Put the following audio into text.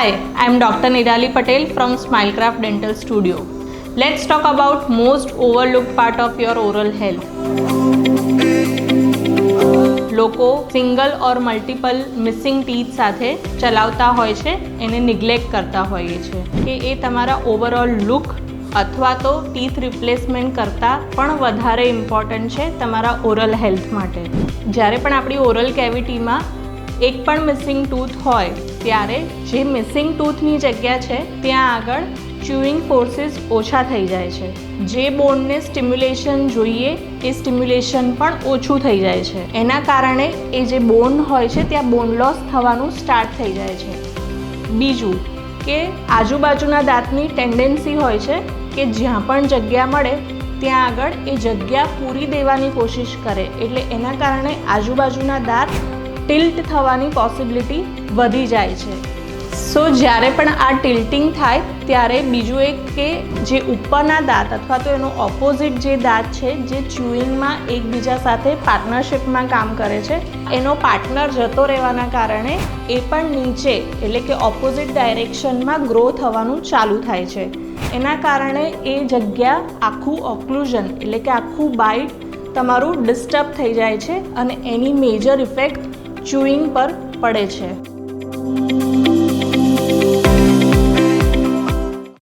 Hi, I am Dr. Nirali Patel from Smilecraft Dental Studio. Let's talk about most overlooked part of your oral health. લોકો single ઓર multiple missing teeth સાથે ચલાવતા હોય છે, એને neglect કરતા હોઈએ છે કે એ તમારા ઓવરઓલ લુક અથવા તો ટીથ રિપ્લેસમેન્ટ કરતાં પણ વધારે ઇમ્પોર્ટન્ટ છે તમારા ઓરલ હેલ્થ માટે. જ્યારે પણ આપણી ઓરલ કેવિટીમાં એક પણ મિસિંગ ટૂથ હોય ત્યારે જે મિસિંગ ટૂથની જગ્યા છે ત્યાં આગળ ચ્યુઇંગ ફોર્સીસ ઓછા થઈ જાય છે. જે બોનને સ્ટિમ્યુલેશન જોઈએ એ સ્ટિમ્યુલેશન પણ ઓછું થઈ જાય છે. એના કારણે એ જે બોન હોય છે ત્યાં બોન લોસ થવાનું સ્ટાર્ટ થઈ જાય છે. બીજું કે આજુબાજુના દાંતની ટેન્ડન્સી હોય છે કે જ્યાં પણ જગ્યા મળે ત્યાં આગળ એ જગ્યા પૂરી દેવાની કોશિશ કરે, એટલે એના કારણે આજુબાજુના દાંત ટિલ્ટ થવાની પોસિબિલિટી વધી જાય છે. સો જ્યારે પણ આ ટિલ્ટિંગ થાય ત્યારે બીજું એક કે જે ઉપરના દાંત અથવા તો એનો ઓપોઝિટ જે દાંત છે જે ચ્યુઇંગમાં એકબીજા સાથે પાર્ટનરશિપમાં કામ કરે છે, એનો પાર્ટનર જતો રહેવાના કારણે એ પણ નીચે એટલે કે ઓપોઝિટ ડાયરેક્શનમાં ગ્રો થવાનું ચાલુ થાય છે. એના કારણે એ જગ્યા આખું ઓક્લુઝન એટલે કે આખું બાઇટ તમારું ડિસ્ટર્બ થઈ જાય છે અને એની મેજર ઇફેક્ટ ચ્યુઇંગ પર પડે છે.